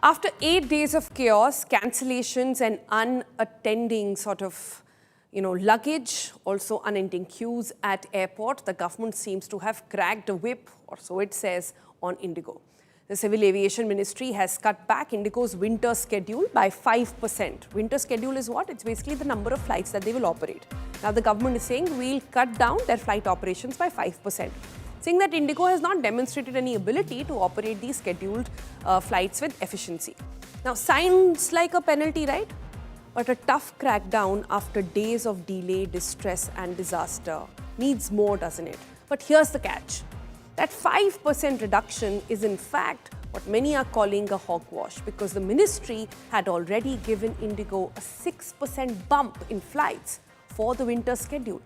After 8 days of chaos, cancellations and unattending luggage, also unending queues at airport, the government seems to have cracked a whip, or so it says, on IndiGo. The Civil Aviation Ministry has cut back IndiGo's winter schedule by 5%. Winter schedule is what? It's basically the number of flights that they will operate. Now the government is saying we'll cut down their flight operations by 5%. Saying that IndiGo has not demonstrated any ability to operate these scheduled flights with efficiency. Now, sounds like a penalty, right? But a tough crackdown after days of delay, distress and disaster needs more, doesn't it? But here's the catch. That 5% reduction is in fact what many are calling a hogwash, because the ministry had already given IndiGo a 6% bump in flights for the winter schedule.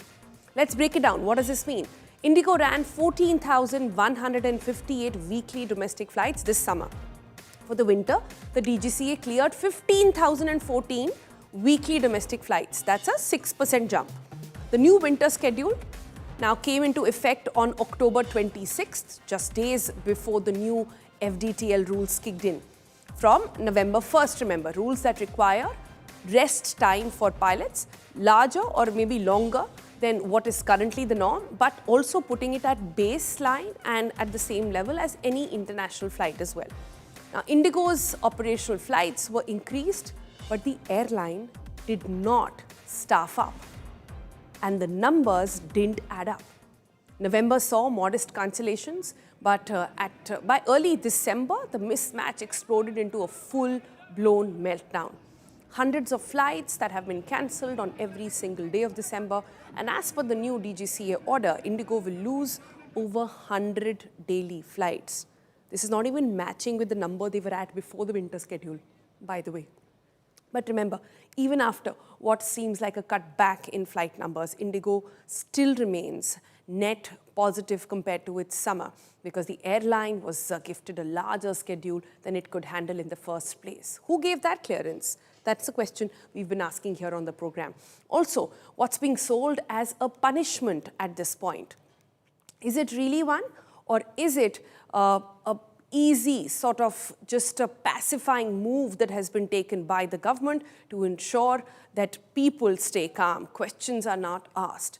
Let's break it down. What does this mean? IndiGo ran 14,158 weekly domestic flights this summer. For the winter, the DGCA cleared 15,014 weekly domestic flights. That's a 6% jump. The new winter schedule now came into effect on October 26th, just days before the new FDTL rules kicked in. From November 1st, remember, rules that require rest time for pilots, larger or maybe longer than what is currently the norm, but also putting it at baseline and at the same level as any international flight as well. Now, IndiGo's operational flights were increased, but the airline did not staff up, and the numbers didn't add up. November saw modest cancellations, but by early December, the mismatch exploded into a full-blown meltdown. Hundreds of flights that have been cancelled on every single day of December. And as per the new DGCA order, IndiGo will lose over 100 daily flights. This is not even matching with the number they were at before the winter schedule, by the way. But remember, even after what seems like a cutback in flight numbers, IndiGo still remains net positive compared to its summer, because the airline was gifted a larger schedule than it could handle in the first place. Who gave that clearance? That's the question we've been asking here on the program. Also, what's being sold as a punishment at this point? Is it really one, or is it a easy just a pacifying move that has been taken by the government to ensure that people stay calm, questions are not asked?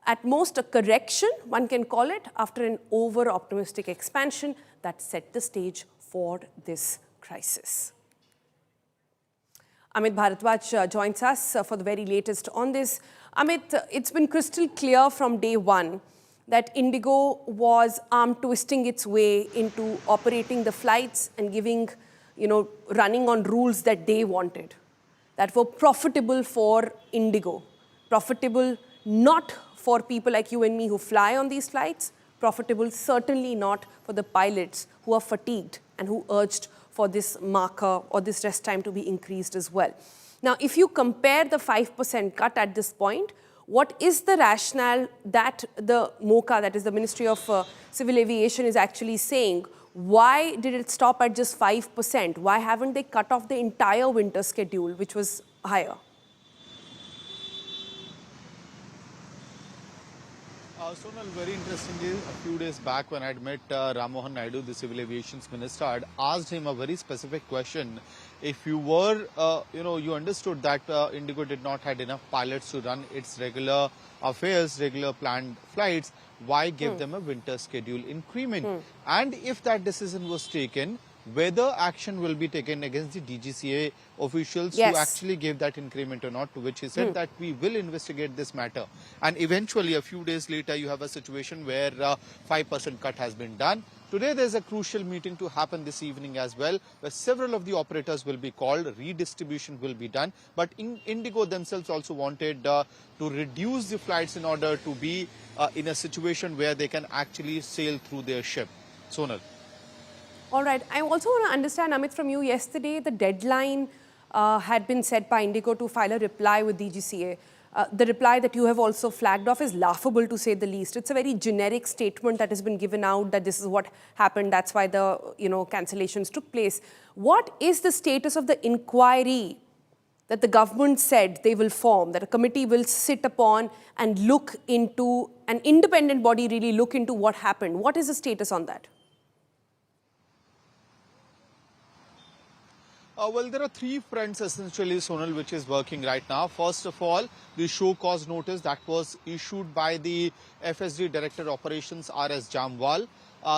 At most, a correction, one can call it, after an over-optimistic expansion that set the stage for this crisis. Amit Bharadwaj joins us for the very latest on this. Amit, it's been crystal clear from day one that IndiGo was arm twisting its way into operating the flights and running on rules that they wanted, that were profitable for IndiGo, profitable not for people like you and me who fly on these flights, profitable certainly not for the pilots who are fatigued and who urged for this marker or this rest time to be increased as well. Now, if you compare the 5% cut at this point, what is the rationale that the MOCA, that is the Ministry of Civil Aviation, is actually saying? Why did it stop at just 5%? Why haven't they cut off the entire winter schedule, which was higher? Sonal, very interestingly, a few days back when I had met Mohan, Naidu, the Civil Aviation Minister, I had asked him a very specific question. If you were, you understood that IndiGo did not have enough pilots to run its regular affairs, regular planned flights, why give them a winter schedule increment? And if that decision was taken, whether action will be taken against the DGCA officials who actually gave that increment or not, to which he said that we will investigate this matter. And eventually, a few days later, you have a situation where 5% cut has been done. Today, there's a crucial meeting to happen this evening as well, where several of the operators will be called, redistribution will be done. But IndiGo themselves also wanted to reduce the flights in order to be in a situation where they can actually sail through their ship. Sonal. All right. I also want to understand, Amit, from you, yesterday the deadline had been set by IndiGo to file a reply with DGCA. The reply that you have also flagged off is laughable, to say the least. It's a very generic statement that has been given out that this is what happened, that's why the cancellations took place. What is the status of the inquiry that the government said they will form, that a committee will sit upon and look into, an independent body really look into what happened? What is the status on that? Well, there are three fronts essentially, Sonal, which is working right now. First of all, the show cause notice that was issued by the FSD Director Operations RS Jamwal.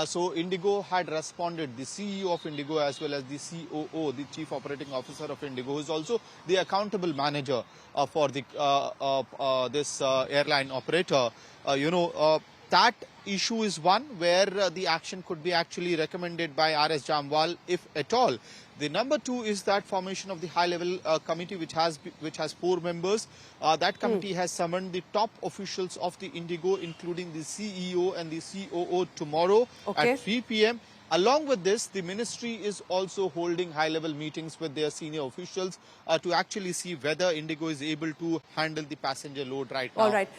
So IndiGo had responded, the CEO of IndiGo as well as the COO, the Chief Operating Officer of IndiGo, who is also the accountable manager for the this airline operator. That issue is one where the action could be actually recommended by RS Jamwal, if at all. The number two is that formation of the high-level committee, which has 4 members. That committee has summoned the top officials of the IndiGo, including the CEO and the COO, tomorrow at 3 p.m. Along with this, the ministry is also holding high-level meetings with their senior officials to actually see whether IndiGo is able to handle the passenger load right now. All right.